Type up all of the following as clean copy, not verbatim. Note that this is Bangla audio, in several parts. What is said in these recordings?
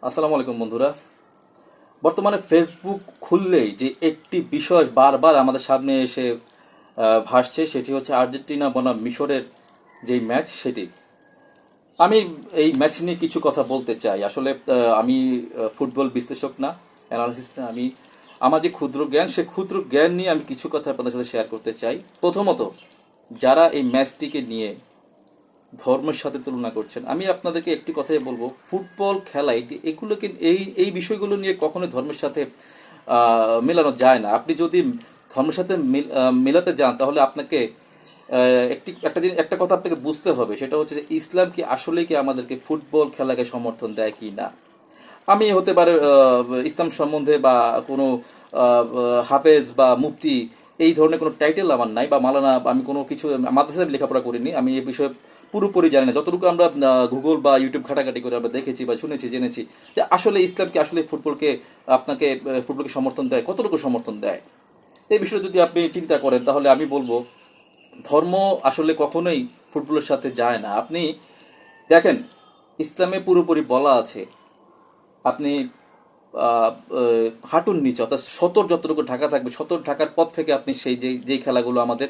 আসসালামু আলাইকুম বন্ধুরা। বর্তমানে ফেসবুক খুললেই যে একটি বিষয় বারবার আমাদের সামনে এসে ভাসছে, সেটি হচ্ছে আর্জেন্টিনা বনাম মিশরের যেই ম্যাচ সেটি। আমি এই ম্যাচ নিয়ে কিছু কথা বলতে চাই। আসলে আমি ফুটবল বিশ্লেষক না, অ্যানালিসিস না। আমি আমার যে ক্ষুদ্র জ্ঞান, সে ক্ষুদ্র জ্ঞান নিয়ে আমি কিছু কথা আপনাদের সাথে শেয়ার করতে চাই। প্রথমত, যারা এই ম্যাচটিকে নিয়ে ধর্মের সাথে তুলনা করছেন, আমি আপনাদেরকে একটি কথাই বলবো, ফুটবল খেলা এগুলোকে এই বিষয়গুলো নিয়ে কখনোই ধর্মের সাথে মেলানো যায় না। আপনি যদি ধর্মের সাথে মেলাতে যান, তাহলে আপনাকে একটা কথা আপনাকে বুঝতে হবে, সেটা হচ্ছে যে ইসলাম কি আসলেই কি আমাদেরকে ফুটবল খেলাকে সমর্থন দেয় কি না। আমি হতে পারে ইসলাম সম্বন্ধে বা কোনো হাফেজ বা মুফতি এই ধরনের কোনো টাইটেল আমার নাই, বা মালানা আমি কোনো কিছু মাদ্রাসায় লেখাপড়া করিনি, আমি এই বিষয়ে পুরোপুরি জানি না। যতটুকু আমরা গুগল বা ইউটিউব ঘাটাঘাটি করে আমরা দেখেছি বা শুনেছি জেনেছি যে আসলে ইসলাম কি আসলে ফুটবলকে সমর্থন দেয়, কতটুকু সমর্থন দেয়। এই বিষয়ে যদি আপনি চিন্তা করেন, তাহলে আমি বলবো ধর্ম আসলে কখনোই ফুটবলের সাথে যায় না। আপনি দেখেন, ইসলামে পুরোপুরি বলা আছে আপনি আহ, হাঁটুর নিচে, অর্থাৎ সতর যতটুকু ঢাকা থাকবে, সতর ঢাকার পর থেকে আপনি সেই যেই খেলাগুলো আমাদের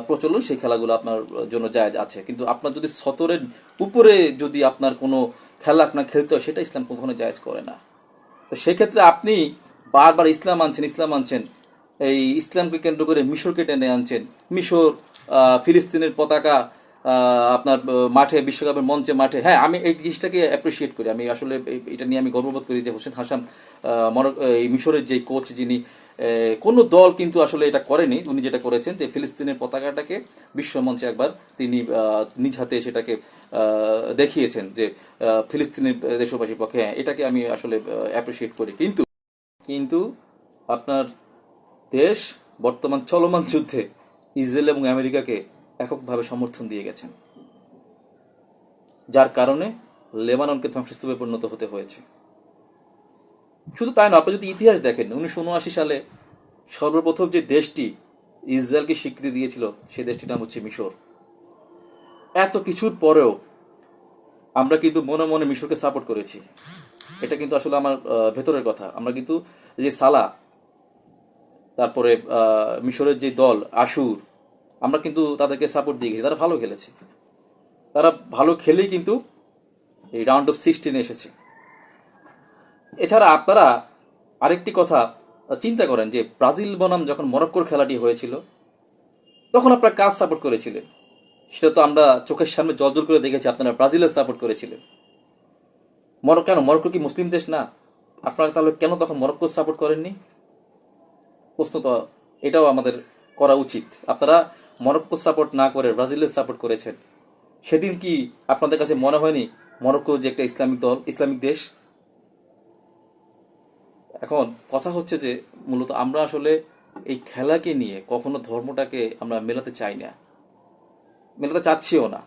প্রচলন, সেই খেলাগুলো আপনার জন্য জায়েজ আছে। কিন্তু আপনার যদি সতরের উপরে যদি আপনার কোনো খেলা আপনার খেলতে হয়, সেটা ইসলাম কখনো জায়েজ করে না। তো সেক্ষেত্রে আপনি বারবার ইসলাম আনছেন, এই ইসলামকে কেন্দ্র করে মিশরকে টেনে আনছেন। মিশর ফিলিস্তিনের পতাকা আপনার মাঠে, বিশ্বকাপের মঞ্চে, মাঠে। হ্যাঁ, আমি এই জিনিসটাকে অ্যাপ্রিসিয়েট করি। আমি আসলে এটা নিয়ে আমি গর্ববোধ করি যে হোসেন হাসান এই মিশরের যে কোচ, যিনি কোনো দল কিন্তু আসলে এটা করেনি, উনি যেটা করেছেন যে ফিলিস্তিনের পতাকাটাকে বিশ্বমঞ্চে একবার তিনি নিজ হাতে সেটাকে দেখিয়েছেন যে ফিলিস্তিনের দেশবাসীর পক্ষে। হ্যাঁ, এটাকে আমি আসলে অ্যাপ্রিসিয়েট করি। কিন্তু কিন্তু আপনার দেশ বর্তমান চলমান যুদ্ধে ইসরায়েল এবং আমেরিকাকে এককভাবে সমর্থন দিয়ে গেছেন, যার কারণে লেবাননকে ধ্বংসস্তূপে পরিণত হতে হয়েছে। শুধু তাই না, আপনি যদি ইতিহাস দেখেন, 1979 সালে সর্বপ্রথম যে দেশটি ইসরায়েলকে স্বীকৃতি দিয়েছিল, সেই দেশটির নাম হচ্ছে মিশর। এত কিছুর পরেও আমরা কিন্তু মনে মনে মিশরকে সাপোর্ট করেছি। এটা কিন্তু আসলে আমার ভেতরের কথা। আমরা কিন্তু যে সালা, তারপরে মিশরের যে দল আশুর, আমরা কিন্তু তাদেরকে সাপোর্ট দিয়ে গেছি। তারা ভালো খেলেছে, তারা ভালো খেলেই কিন্তু এই রাউন্ড অফ 16 এসেছে। এছাড়া আপনারা আরেকটি কথা চিন্তা করেন যে ব্রাজিল বনাম যখন মরক্কোর খেলাটি হয়েছিল, তখন আপনারা কাজ সাপোর্ট করেছিলেন? সেটা তো আমরা চোখের সামনে জলজল করে দেখেছি, আপনারা ব্রাজিলের সাপোর্ট করেছিলেন। মরক্কো কি মুসলিম দেশ না? আপনারা তাহলে কেন তখন মরক্কোর সাপোর্ট করেননি? প্রশ্ন তো এটাও আমাদের করা উচিত। আপনারা মরক্কো সাপোর্ট না করে ব্রাজিলের সাপোর্ট করেছেন। সেদিন কি আপনাদের কাছে মনে হয়নি মরক্কো যে একটা ইসলামিক দল, ইসলামিক দেশ? এখন কথা হচ্ছে যে মূলত আমরা আসলে এই খেলাকে নিয়ে কখনো ধর্মটাকে আমরা মেলাতে চাই না, মেলাতে চাচ্ছিও না।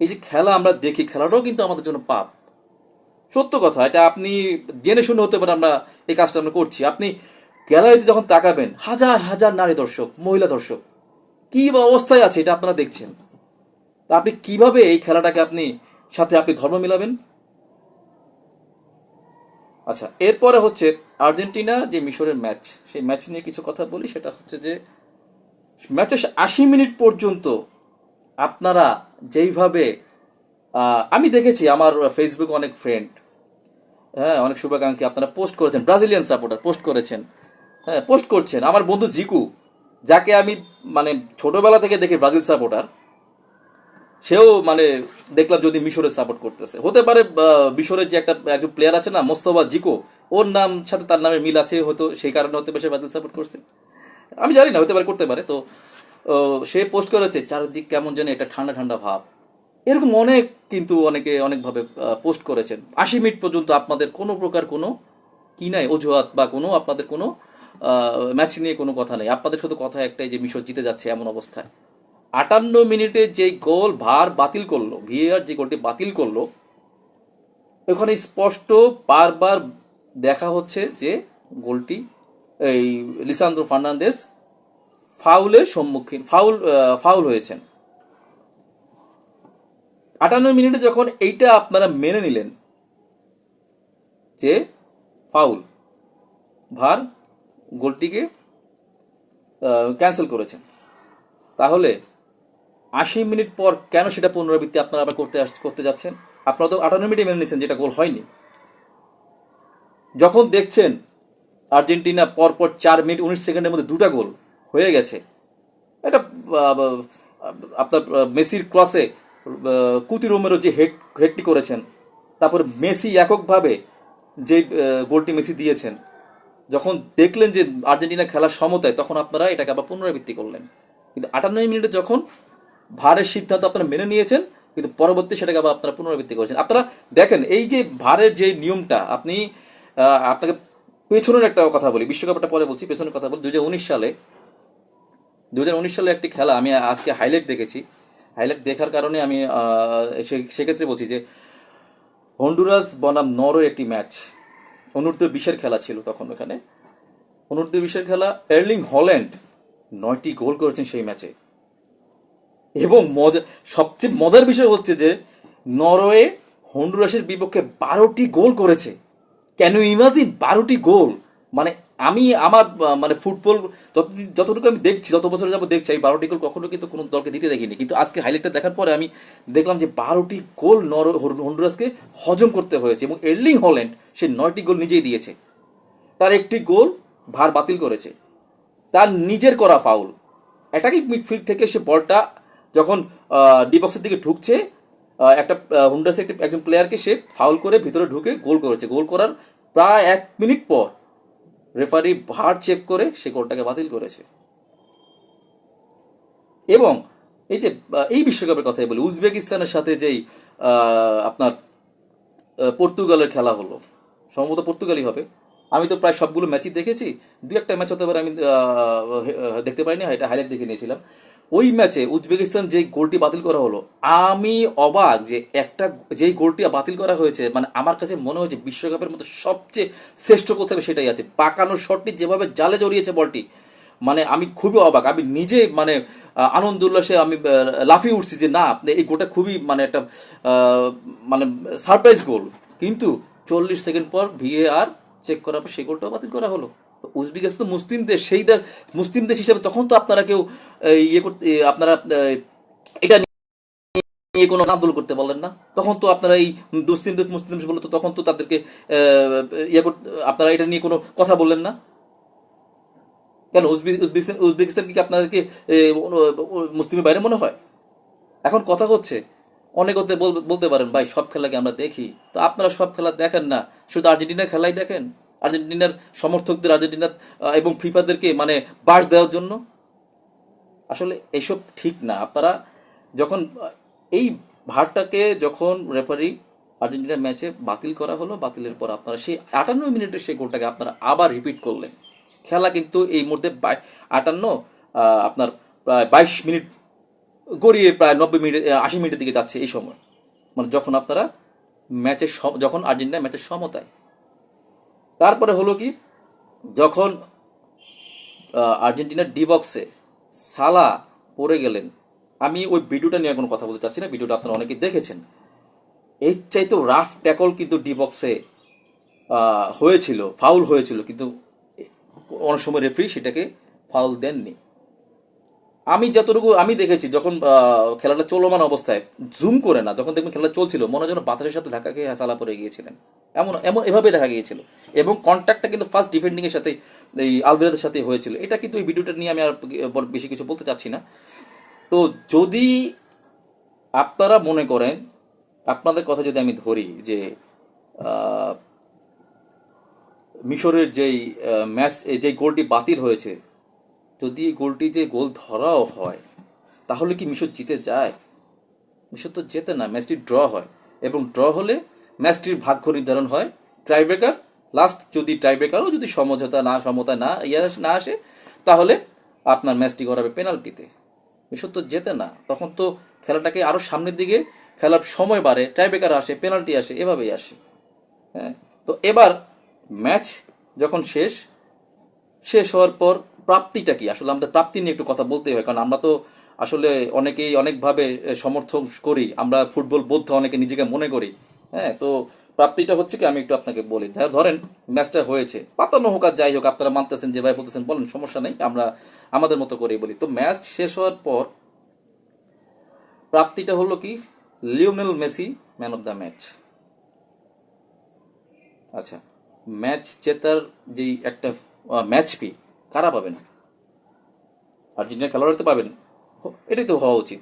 এই যে খেলা আমরা দেখি, খেলাটাও কিন্তু আমাদের জন্য পাপ। সত্য কথা, এটা আপনি জেনে শুনে হতে পারে আমরা এই কাজটা আমরা করছি। আপনি গ্যালারিতে যখন তাকাবেন, হাজার হাজার নারী দর্শক, মহিলা দর্শক, কি বা অবস্থায় আছে এটা আপনারা দেখছেন। তা আপনি কিভাবে এই খেলাটাকে আপনি ধর্ম মিলাবেন? আচ্ছা, এরপরে হচ্ছে আর্জেন্টিনা যে মিশরের ম্যাচ, সেই ম্যাচ নিয়ে কিছু কথা বলি। সেটা হচ্ছে যে ম্যাচের 80 মিনিট পর্যন্ত আপনারা যেইভাবে আমি দেখেছি, আমার ফেসবুক অনেক ফ্রেন্ড, হ্যাঁ, অনেক শুভাকাঙ্ক্ষী, আপনারা পোস্ট করেছেন, ব্রাজিলিয়ান সাপোর্টার পোস্ট করেছেন, হ্যাঁ, পোস্ট করছেন। আমার বন্ধু জিকু, যাকে আমি মানে ছোটবেলা থেকে দেখি ব্রাজিল সাপোর্টার, সেও দেখলাম যদি মিশরের সাপোর্ট করতেছে। হতে পারে মিশরের যে একজন প্লেয়ার আছে না, মোস্তফা জিকো, ওর নাম সাথে তার নামের মিল আছে, হয়তো সেই কারণে হতে পারে সে ব্রাজিল সাপোর্ট করছে। আমি জানি না, হতে পারে, করতে পারে। তো সে পোস্ট করেছে চারিদিক কেমন যেন একটা ঠান্ডা ঠান্ডা ভাব। এরকম অনেক কিন্তু অনেকে অনেকভাবে পোস্ট করেছেন। 80 মিনিট পর্যন্ত আপনাদের কোনো প্রকার কোনো কি নাই, অজুহাত বা কোনো আপনাদের কোনো ম্যাচ নিয়ে কোনো কথা নেই। আপনাদের শুধু কথা একটাই যে মিশর জিতে যাচ্ছে এমন অবস্থায়। 58 মিনিটে যে গোল ভার বাতিল করলো, ভিএআর যে গোলটি বাতিল করলো, ওখানে স্পষ্ট বারবার দেখা হচ্ছে যে গোলটি এই লিসান্দ্রো ফার্নান্দেজ ফাউলের সম্মুখীন, ফাউল হয়েছেন। 58 মিনিটে যখন এইটা আপনারা মেনে নিলেন, যে ফাউল, ভার গোলটিকে ক্যান্সেল করেছেন। তাহলে 80 মিনিট পর কেন সেটা পুনরাবৃত্তি আপনারা আবার করতে যাচ্ছেন? আপনারা তো 58 মিনিটে মেনে নিচ্ছেন যেটা গোল হয়নি। যখন দেখছেন আর্জেন্টিনা পরপর 4 মিনিট 19 সেকেন্ডের মধ্যে 2টা গোল হয়ে গেছে, এটা আপনার মেসির ক্রসে কুতি রোমেরো যে হেডটি করেছেন, তারপর মেসি এককভাবে যে গোলটি মেসি দিয়েছেন, যখন দেখলেন যে আর্জেন্টিনা খেলার সমতায়, তখন আপনারা এটাকে আবার পুনরাবৃত্তি করলেন। কিন্তু 58 মিনিটে যখন ভারের সিদ্ধান্ত আপনারা মেনে নিয়েছেন, কিন্তু পরবর্তী সেটাকে আবার আপনারা পুনরাবৃত্তি করেছেন। আপনারা দেখেন এই যে ভারের যে নিয়মটা, আপনাকে পেছনের একটা কথা বলি, বিশ্বকাপটা পরে বলছি, পেছনের কথা বলি। 2019 সালে একটি খেলা আমি আজকে হাইলাইট দেখেছি। হাইলাইট দেখার কারণে আমি সেক্ষেত্রে বলছি যে হন্ডুরাস বনাম নরওয়ের একটি ম্যাচ, অনূর্ধ্ব-20 খেলা ছিল তখন। ওখানে অনূর্ধ্ব-20 খেলা, এর্লিং হল্যান্ড 9টি গোল করেছেন সেই ম্যাচে। এবং সবচেয়ে মজার বিষয় হচ্ছে যে নরওয়ে হন্ডুরাসের বিপক্ষে 12টি গোল করেছে। ক্যান ইউ ইমাজিন 12টি গোল? মানে আমি আমার মানে ফুটবল যতটুকু আমি দেখছি, যত বছর যাবো দেখছি, এই 12টি গোল কখনো কিন্তু কোনো দলকে দিতে দেখিনি। কিন্তু আজকে হাইলাইটটা দেখার পরে আমি দেখলাম যে 12টি গোল হন্ডুরাসকে হজম করতে হয়েছে। এবং এর্লিং হল্যান্ড সে 9টি গোল নিজেই দিয়েছে। তার একটি গোল ভার বাতিল করেছে, তার নিজের করা ফাউল। অ্যাটাকিং মিডফিল্ড থেকে সে বলটা যখন ডি বক্সের দিকে ঢুকছে, একটা হন্ডুরাসের একজন প্লেয়ারকে সে ফাউল করে ভিতরে ঢুকে গোল করেছে। গোল করার প্রায় 1 মিনিট পর রেফারি ভার চেক করে সে গোলটাকে বাতিল করেছে। এবং এই যে এই বিশ্বকাপের কথাই বলি, উজবেকিস্তানের সাথে যেই আপনার পর্তুগালের খেলা হলো, সম্ভবত পর্তুগালই হবে, আমি তো প্রায় সবগুলো ম্যাচই দেখেছি। 2-1টা ম্যাচ হতে পারে আমি দেখতে পাইনি, এটা হাইলাইট দেখে নিয়েছিলাম। ওই ম্যাচে উজবেকিস্তান যেই গোলটি বাতিল করা হলো, আমি অবাক যে যেই গোলটি বাতিল করা হয়েছে, মানে আমার কাছে মনে হয়েছে বিশ্বকাপের মধ্যে সবচেয়ে শ্রেষ্ঠ কোথাও সেটাই আছে। পাকানোর শটটি যেভাবে জালে জড়িয়েছে বলটি, মানে আমি খুবই অবাক। আমি নিজে মানে আনন্দ উল্লাসে আমি লাফিয়ে উঠছি যে না, এই গোলটা খুবই মানে একটা মানে সারপ্রাইজ গোল। কিন্তু 40 সেকেন্ড পর VAR চেক করার পর সেই গোলটাও বাতিল করা হলো। উজবেকিস্তান তো মুসলিম দেশ, সেই মুসলিম দেশ হিসেবে তখন তো আপনারা কেউ ইয়ে করতে, আপনারা এটা নিয়ে কোনো আন্দোলন করতে পারলেন না। তখন তো আপনারা এই মুসলিম দেশ বলে তো তখন তো তাদেরকে আপনারা এটা নিয়ে কোনো কথা বললেন না কেন? উজবেকিস্তান কি আপনাদেরকে মুসলিমের বাইরে মনে হয়? এখন কথা হচ্ছে, অনেকে বলতে পারেন ভাই সব খেলাকে আমরা দেখি, তো আপনারা সব খেলা দেখেন না, শুধু আর্জেন্টিনার খেলাই দেখেন, আর্জেন্টিনার সমর্থকদের, আর্জেন্টিনার এবং ফিফাদেরকে মানে বাস দেওয়ার জন্য। আসলে এইসব ঠিক না। আপনারা যখন এই ভারটাকে যখন রেফারি আর্জেন্টিনার ম্যাচে বাতিল করা হলো, বাতিলের পর আপনারা সেই 58 মিনিটের সেই গোলটাকে আপনারা আবার রিপিট করলেন। খেলা কিন্তু এই মুহূর্তে 58 আপনার প্রায় 22 মিনিট গড়িয়ে প্রায় 90 মিনিট 80 মিনিটের দিকে যাচ্ছে এই সময়, মানে যখন আপনারা যখন আর্জেন্টিনা ম্যাচের সমতায়। তারপরে হলো কি, যখন আর্জেন্টিনার ডি বক্সে সালা পড়ে গেলেন, আমি ওই ভিডিওটা নিয়ে কোনো কথা বলতে চাচ্ছি না, ভিডিওটা আপনারা অনেকেই দেখেছেন। এর চাইতেও রাফ ট্যাকল কিন্তু ডি বক্সে হয়েছিল, ফাউল হয়েছিল, কিন্তু অনেক সময় রেফারি সেটাকে ফাউল দেননি। আমি যতটুকু আমি দেখেছি, যখন খেলাটা চলমান অবস্থায় জুম করে না, যখন দেখবেন খেলা চলছিল, মনে হয় যেন বাতাসের সাথে ধাক্কা খেয়ে সালা পড়ে গিয়েছিলেন, এভাবে দেখা গিয়েছিল। এবং কন্ট্যাক্টটা কিন্তু ফার্স্ট ডিফেন্ডিংয়ের সাথে, এই আলভেরাজের সাথে হয়েছিল। এটা কিন্তু এই ভিডিওটা নিয়ে আমি আর বেশি কিছু বলতে চাচ্ছি না। তো যদি আপনারা মনে করেন, আপনাদের কথা যদি আমি ধরি যে মিশরের যেই ম্যাচ, যেই গোলটি বাতিল হয়েছে, যদি এই গোলটি যে গোল ধরাও হয়, তাহলে কি মিশর জিতে যায়? মিশর তো জেতে না, ম্যাচটি ড্র হয়। এবং ড্র হলে ম্যাচটির ভাগ্য নির্ধারণ হয় টাইব্রেকার। লাস্ট যদি টাইব্রেকারও যদি সমতা না আসে, তাহলে আপনার ম্যাচটি করাবে পেনাল্টিতে। মিশর তো জেতে না, তখন তো খেলাটাকে আরও সামনের দিকে খেলার সময় বাড়ে, টাইব্রেকার আসে, পেনাল্টি আসে, এভাবেই আসে। হ্যাঁ, তো এবার ম্যাচ যখন শেষ হওয়ার পর প্রাপ্তিটা কি? আসলে আমাদের প্রাপ্তি নিয়ে একটু কথা বলতেই হয়, কারণ আমরা তো আসলে অনেকেই অনেকভাবে সমর্থন করি, আমরা ফুটবল বোদ্ধা অনেকে নিজেকে মনে করি। হ্যাঁ, তো প্রাপ্তিটা হচ্ছে কি, আমি একটু আপনাকে বলি। ধরেন ম্যাচটা হয়েছে, পাতানো হোক আর যাই হোক, আপনারা মানতেছেন যে ভাই বলতেছেন, বলেন, সমস্যা নেই, আমরা আমাদের মতো করেই বলি। তো ম্যাচ শেষ হওয়ার পর প্রাপ্তিটা হলো কি, Lionel Messi man of the match. আচ্ছা, ম্যাচ জেতার যেই একটা ম্যাচ ফি কারা পাবেন? আর্জেন্টিনা খেলোয়াড়রা তো পাবেন, এটাই তো হওয়া উচিত।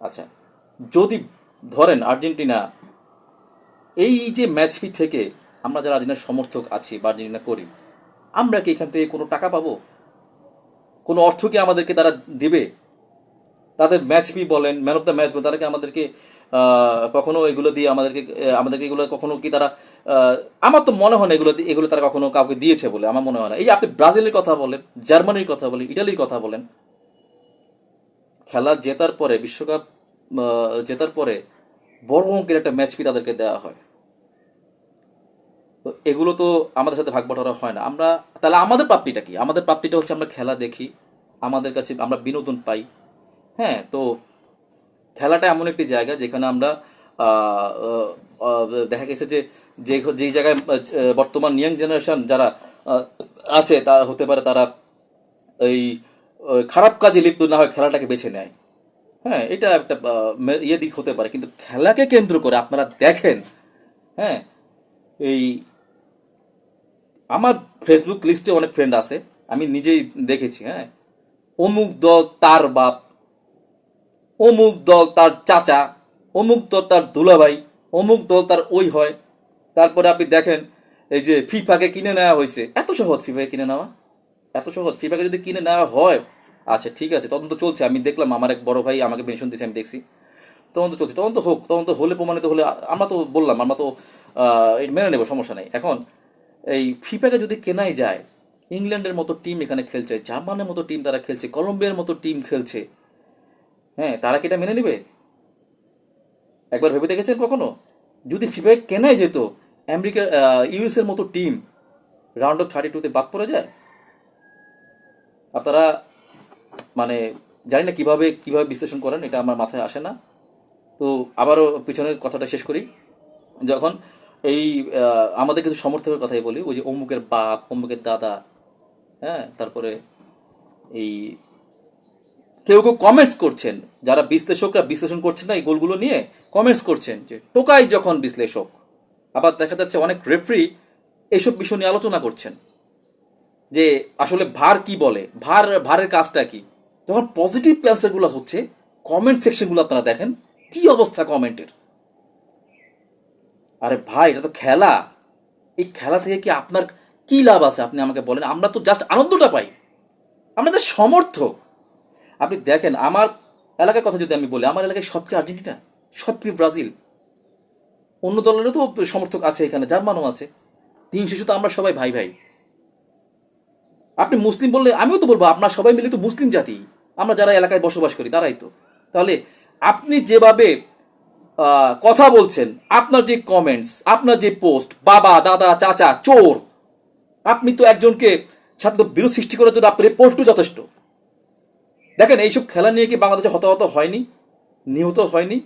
আচ্ছা, যদি ধরেন আর্জেন্টিনা এই যে ম্যাচ ফি থেকে, আমরা যারা আর্জেন্টিনার সমর্থক আছি বা আর্জেন্টিনা করি, আমরা কি এখান থেকে কোনো টাকা পাবো? কোনো অর্থ কি আমাদেরকে তারা দিবে? তাদের ম্যাচ ফি বলেন, ম্যান অফ দ্য ম্যাচ বলেন, তারা কি আমাদেরকে কখনো এগুলো দিয়ে আমাদেরকে এগুলো কখনো কি তারা, আমার তো মনে হয় না এগুলো তারা কখনো কাউকে দিয়েছে বলে আমার মনে হয় না। এই যে আপনি ব্রাজিলের কথা বলেন, জার্মানির কথা বলেন, ইটালির কথা বলেন, খেলা জেতার পরে, বিশ্বকাপ জেতার পরে বড় অঙ্কের একটা ম্যাচ ফি তাদেরকে দেওয়া হয়। তো এগুলো তো আমাদের সাথে ভাগ বাটোয়ারা হয় না। আমরা তাহলে আমাদের প্রাপ্তিটা কি? আমাদের প্রাপ্তিটা হচ্ছে আমরা খেলা দেখি, আমাদের কাছে আমরা বিনোদন পাই। হ্যাঁ, তো খেলাটা এমন একটি জায়গা যেখানে আমরা আহ, আহ, আহ, দেখা গেছে যে যেই জায়গায় বর্তমান ইয়াং জেনারেশন যারা আহ, আছে, তা হতে পারে তারা এই খারাপ কাজে লিপ্ত না হয় খেলাটাকে বেছে নেয়। হ্যাঁ, এটা একটা ইয়ে দিক হতে পারে, কিন্তু খেলাকে কেন্দ্র করে আপনারা দেখেন। হ্যাঁ, এই আমার ফেসবুক লিস্টে অনেক ফ্রেন্ড আছে, আমি নিজেই দেখেছি। হ্যাঁ, অমুক দল তার বাপ, অমুক দল তার চাচা, অমুক দল তার দুলাভাই, অমুক দল তার ওই হয়। তারপরে আপনি দেখেন এই যে ফিফাকে কিনে নেওয়া হয়েছে, এত সহজ ফিফাকে কিনে নেওয়া, এত সহজ ফিফাকে যদি কিনে নেওয়া হয়। আচ্ছা ঠিক আছে, তদন্ত চলছে, আমি দেখলাম, আমার এক বড় ভাই আমাকে মেনশন দিয়েছে, আমি দেখছি। তদন্ত চলছে, তদন্ত হোক, তদন্ত হলে প্রমাণিত হলে আমরা তো বললাম, আমরা তো মেনে নেবো, সমস্যা নেই। এখন এই ফিফাকে যদি কেনাই যায়, ইংল্যান্ডের মতো টিম এখানে খেলছে, জার্মানের মতো টিম তারা খেলছে, কলম্বিয়ার মতো টিম খেলছে। হ্যাঁ, তারা কি এটা মেনে নেবে? একবার ভেবে দেখেছেন কখনো? যদি ফিফায় কেনাই যেত, আমেরিকা, ইউএস এর মতো টিম রাউন্ড অফ 32-তে বাদ পড়ে যায়। আপনারা মানে জানি না কিভাবে কিভাবে বিশ্লেষণ করেন, এটা আমার মাথায় আসে না। তো আবারও পিছনের কথাটা শেষ করি। যখন এই আমাদের কিছু সমর্থকের কথাই বলি, ওই যে অমুকের বাপ, অমুকের দাদা, হ্যাঁ, তারপরে এই কেউ কেউ কমেন্টস করছেন, যারা বিশ্লেষকরা বিশ্লেষণ করছেন না এই গোলগুলো নিয়ে, কমেন্টস করছেন যে টোকাই যখন বিশ্লেষক। আবার দেখা যাচ্ছে অনেক রেফারি এইসব বিষয় নিয়ে আলোচনা করছেন যে আসলে ভার কি বলে, ভারের কাজটা কি। যখন পজিটিভ প্ল্যান্সেরগুলো হচ্ছে, কমেন্ট সেকশনগুলো আপনারা দেখেন, কি অবস্থা কমেন্টের। আরে ভাই, এটা তো খেলা। এই খেলা থেকে কি আপনার কি লাভ আছে আপনি আমাকে বলেন? আমরা তো জাস্ট আনন্দটা পাই, আমরা জাস্ট সমর্থক। আপনি দেখেন আমার এলাকার কথা যদি আমি বলি, আমার এলাকায় সব কি আর্জেন্টিনা, সব কি ব্রাজিল? অন্য দলেরও তো সমর্থক আছে, এখানে জার্মানও আছে। দিন শেষে তো আমরা সবাই ভাই ভাই। আপনি মুসলিম বললে আমিও তো বলবো আপনার সবাই মিলে তো মুসলিম জাতি, আমরা যারা এলাকায় বসবাস করি তারাই তো। তাহলে আপনি যেভাবে কথা বলছেন, আপনার যে কমেন্টস, আপনার যে পোস্ট, বাবা দাদা চাচা চোর, আপনি তো একজনকে সাথে বিরোধ সৃষ্টি করার জন্য আপনার এই পোস্টও যথেষ্ট। দেখেন এইসব খেলা নিয়ে কি বাংলাদেশে হতাহত হয়নি, নিহত হয়নি?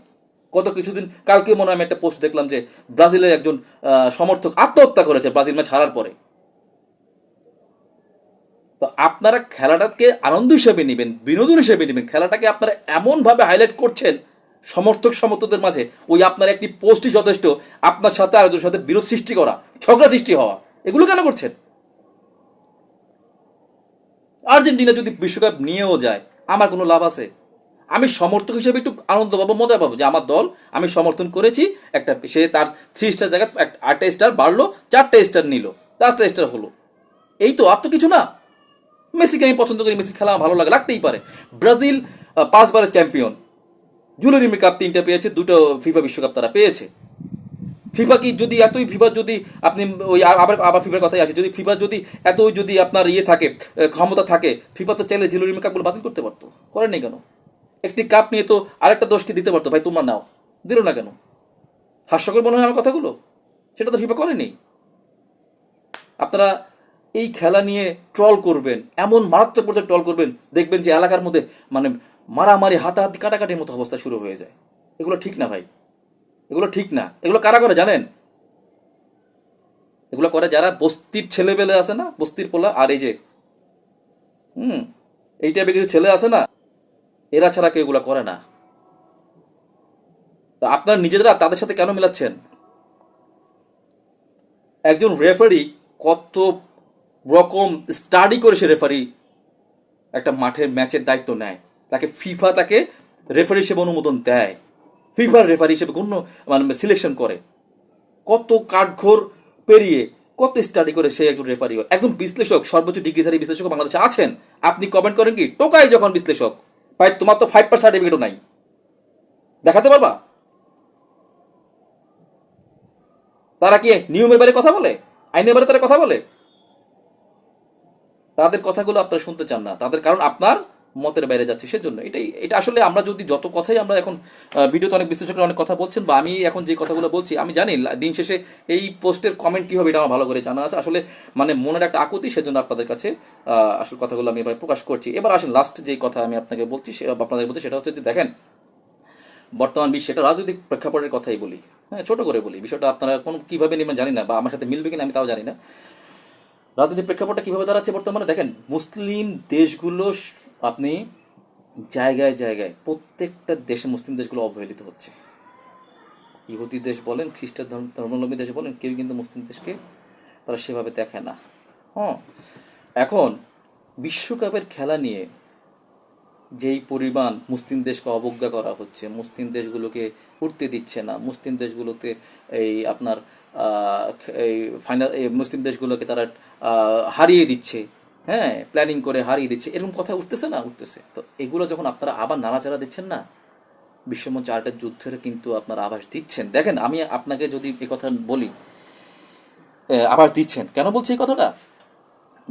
গত কিছুদিন কালকে মনে হয় আমি একটা পোস্ট দেখলাম যে ব্রাজিলের একজন সমর্থক আত্মহত্যা করেছে ব্রাজিল ম্যাচ হারার পরে। তো আপনারা খেলাটাকে আনন্দ হিসেবে নেবেন, বিনোদন হিসেবে নেবেন, খেলাটাকে আপনারা এমনভাবে হাইলাইট করছেন সমর্থকদের মাঝে, ওই আপনার একটি পোস্টই যথেষ্ট আপনার সাথে আরেকজনের সাথে বিরোধ সৃষ্টি করা, ঝগড়া সৃষ্টি হওয়া। এগুলো কেন করছেন? আর্জেন্টিনা যদি বিশ্বকাপ নিয়েও যায়, আমার কোনো লাভ আছে? আমি সমর্থক হিসেবে একটু আনন্দ পাবো, মজা পাবো যে আমার দল আমি সমর্থন করেছি, একটা সে তার 3 স্টার জায়গায় 8টা স্টার বাড়লো, 4টা স্টার নিল, 4টা স্টার হলো, এই তো, আর তো কিছু না। মেসিকে আমি পছন্দ করি, মেসি খেলা আমার ভালো লাগে, লাগতেই পারে। ব্রাজিল 5বারের চ্যাম্পিয়ন, জুলেরিমি কাপ 3টা পেয়েছে, 2টো ফিফা বিশ্বকাপ তারা পেয়েছে। ফিফা কি যদি এতই, ফিফা যদি আপনি ওই আবার আবার ফিফার কথাই আসে, যদি ফিফা যদি এতই যদি আপনার ইয়ে থাকে, ক্ষমতা থাকে, ফিফা তো চাইলে জুলেরিমি কাপগুলো বাতিল করতে পারতো, করেনি কেন? একটি কাপ নিয়ে তো আরেকটা দোষকে দিতে পারতো, ভাই তোমরা নাও, দিল না কেন? হাস্যকর মনে হয় আমার কথাগুলো? সেটা তো ফিফা করেনি। আপনারা এই খেলা নিয়ে ট্রল করবেন, এমন মারাত্মক পর্যায়ে ট্রল করবেন, দেখবেন যে এলাকার মধ্যে মানে মারামারি, হাতাহাতি, কাটাকাটির মতো অবস্থা শুরু হয়ে যায়। এগুলো ঠিক না ভাই। এগুলো ঠিক না। এগুলো কারা করে জানেন? এগুলো করে যারা বস্তির ছেলেবেলে আছে না, বস্তির পোলা, আর এই যে এই টাইপের কিছু ছেলে আছে না, এরা ছাড়া কেউ এগুলো করে না। তা আপনারা নিজেরা তাদের সাথে কেন মিলাচ্ছেন? একজন রেফারি কত রকম স্টাডি করে সে রেফারি একটা মাঠের ম্যাচের দায়িত্ব নেয়। তাকে ফিফা তাকে রেফারি হিসেবে অনুমোদন দেয়, ফিফার রেফারি হিসেবে গণ্য মানে সিলেকশন করে। কত কাঠঘোর পেরিয়ে কত স্টাডি করে সে একজন রেফারি হয়। একজন বিশ্লেষক, সর্বোচ্চ ডিগ্রিধারী বিশ্লেষক বাংলাদেশে আছেন। আপনি কমেন্ট করেন কি টোকাই যখন বিশ্লেষক, ভাই তোমার তো 5% সার্টিফিকেটও নাই, দেখাতে পারবা? তারা কি নিয়মের বাইরে কথা বলে? আইনের বাইরে তারা কথা বলে? তাদের কথাগুলো আপনারা শুনতে চান না, তাদের কারণ আপনার মতের বাইরে যাচ্ছে, সেজন্য এটা আসলে আমরা যদি যত কথাই আমরা এখন ভিডিওতে অনেক বিশ্লেষকরা অনেক কথা বলছেন, বা আমি এখন যে কথাগুলো বলছি, আমি জানি দিন শেষে এই পোস্টের কমেন্ট কী হবে এটা আমার ভালো করে জানা আছে। আসলে মানে মনের একটা আকুতি, সেজন্য আপনাদের কাছে আসলে কথাগুলো আমি এবার প্রকাশ করছি। এবার আসলে লাস্ট যে কথা আমি আপনাকে বলছি, আপনাদের বলছি, সেটা হচ্ছে যে দেখেন, বর্তমান বিশ্বে এটা রাজনৈতিক প্রেক্ষাপটের কথাই বলি, হ্যাঁ, ছোট করে বলি। বিষয়টা আপনারা কোনো কীভাবে নেবেন জানি না, বা আমার সাথে মিলবে কিনা আমি তাও জানি না। রাজনৈতিক প্রেক্ষাপটটা কীভাবে দাঁড়াচ্ছে বর্তমানে দেখেন, মুসলিম দেশগুলো আপনি জায়গায় জায়গায় প্রত্যেকটা দেশে মুসলিম দেশগুলো অবহেলিত হচ্ছে। ইহুদি দেশ বলেন, খ্রিস্টান ধর্মাবলম্বী দেশ বলেন, কেউ কিন্তু মুসলিম দেশকে তারা সেভাবে দেখে না। হ্যাঁ, এখন বিশ্বকাপের খেলা নিয়ে যেই পরিমাণ মুসলিম দেশকে অবজ্ঞা করা হচ্ছে, মুসলিম দেশগুলোকে উঠতে দিচ্ছে না, মুসলিম দেশগুলোতে এই আপনার এই ফাইনাল মুসলিম দেশগুলোকে তারা হারিয়ে দিচ্ছে, হ্যাঁ, প্ল্যানিং করে হারিয়ে দিচ্ছে, এরকম কথা উঠতেছে না? উঠতেছে। তো এগুলো যখন আপনারা আবার নাড়াচাড়া দিচ্ছেন না, বিশ্বমঞ্চে আরেকটা যুদ্ধের কিন্তু আপনারা আভাস দিচ্ছেন। দেখেন, আমি আপনাকে যদি এই কথা বলি, আভাস দিচ্ছেন, কেন বলছি এই কথাটা?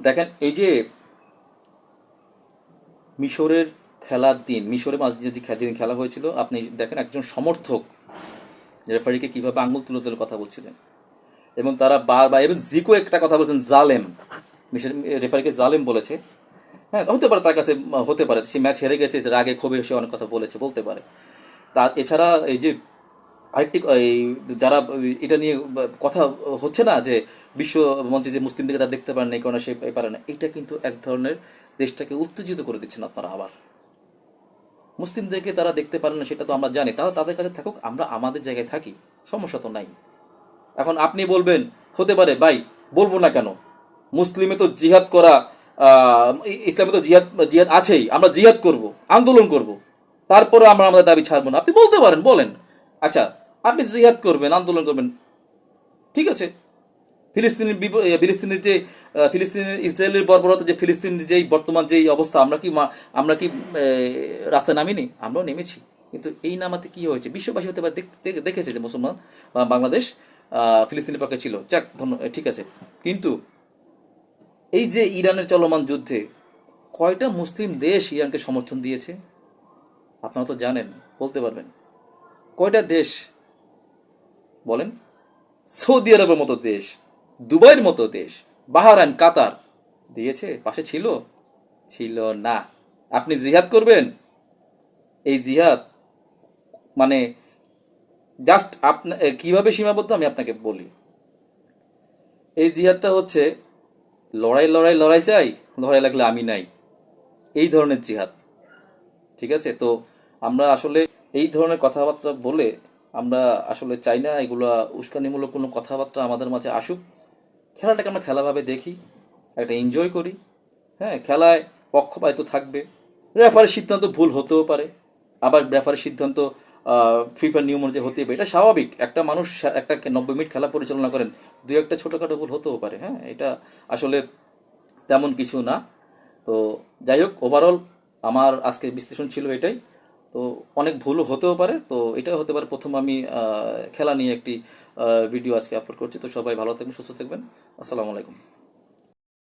দেখেন, এই যে মিশরের খেলার দিন, মিশরে যেদিন খেলা হয়েছিল, আপনি দেখেন একজন সমর্থক রেফারিকে কীভাবে আঙুল তুলে তুলে কথা বলছিলেন, এবং তারা বারবার, এবং জিকো একটা কথা বলছেন, জালেম, মিশর রেফারিকে জালেম বলেছে। হ্যাঁ, হতে পারে তার কাছে, হতে পারে সে ম্যাচ হেরে গেছে, রাগে ক্ষোভে সে অনেক কথা বলেছে, বলতে পারে। তা এছাড়া এই যে আরেকটি এই যারা এটা নিয়ে কথা হচ্ছে না, যে বিশ্ব মঞ্চে যে মুসলিমদেরকে তারা দেখতে পারেন না, এই কারণে সে পারে না, এটা কিন্তু এক ধরনের দেশটাকে উত্তেজিত করে দিচ্ছেন আপনারা। আবার মুসলিমদেরকে তারা দেখতে পারেন না, সেটা তো আমরা জানি, তারা তাদের কাছে থাকুক, আমরা আমাদের জায়গায় থাকি, সমস্যা তো নাই। এখন আপনি বলবেন, হতে পারে ভাই, বলবো না কেন, মুসলিমে তো জিহাদ করা, ইসলামে তো জিহাদ জিহাদ আছেই, আমরা জিহাদ করব, আন্দোলন করব, তারপরে আমরা আমাদের দাবি ছাড়বো না। আপনি বলতে পারেন, বলেন, আচ্ছা, আপনি জিহাদ করবেন, আন্দোলন করবেন, ঠিক আছে। ফিলিস্তিনের যে ফিলিস্তিনের ইসরায়েলের বর্বরতা, যে ফিলিস্তিনের যেই বর্তমান যেই অবস্থা, আমরা কি রাস্তায় নামিনি? আমরাও নেমেছি। কিন্তু এই নামাতে কি হয়েছে, বিশ্ববাসী হতে পারে দেখেছে যে মুসলমান বা বাংলাদেশ ফিলিস্তিনের পক্ষে ছিল, যাক, ঠিক আছে। কিন্তু এই যে ইরানের চলমান যুদ্ধে কয়টা মুসলিম দেশ ইরানকে সমর্থন দিয়েছে আপনারা তো জানেন, বলতে পারবেন কয়টা দেশ বলেন? সৌদি আরবের মতো দেশ, দুবাইয়ের মতো দেশ, বাহরাইন, কাতার দিয়েছে, পাশে ছিল? ছিল না। আপনি জিহাদ করবেন, এই জিহাদ মানে জাস্ট আপনার কীভাবে সীমাবদ্ধ আমি আপনাকে বলি। এই জিহাদটা হচ্ছে লড়াই লড়াই লড়াই চাই, লড়াই লাগলে আমি নাই, এই ধরনের জিহাদ, ঠিক আছে? তো আমরা আসলে এই ধরনের কথাবার্তা বলে আমরা আসলে চাই না এগুলা উস্কানিমূলক কোনো কথাবার্তা আমাদের মাঝে আসুক। খেলাটাকে আমরা খেলাভাবে দেখি, একটা এনজয় করি। হ্যাঁ, খেলায় পক্ষপাতিত্ব থাকবে, রেফারির সিদ্ধান্ত ভুল হতেও পারে, আবার রেফারির সিদ্ধান্ত ফিফার নিয়ম অনুযায়ী হতেই পারে, এটা স্বাভাবিক। একটা মানুষ একটা 90 মিনিট খেলা পরিচালনা করেন, দুই একটা ছোটোখাটো ভুল হতেও পারে, হ্যাঁ, এটা আসলে তেমন কিছু না। তো যাই হোক, ওভারঅল আমার আজকে বিশ্লেষণ ছিল এটাই। তো অনেক ভুলও হতেও পারে, তো এটাও হতে পারে প্রথম আমি খেলা নিয়ে একটি ভিডিও আজকে আপলোড করছি। তো সবাই ভালো থাকবেন, সুস্থ থাকবেন, আসসালামু আলাইকুম।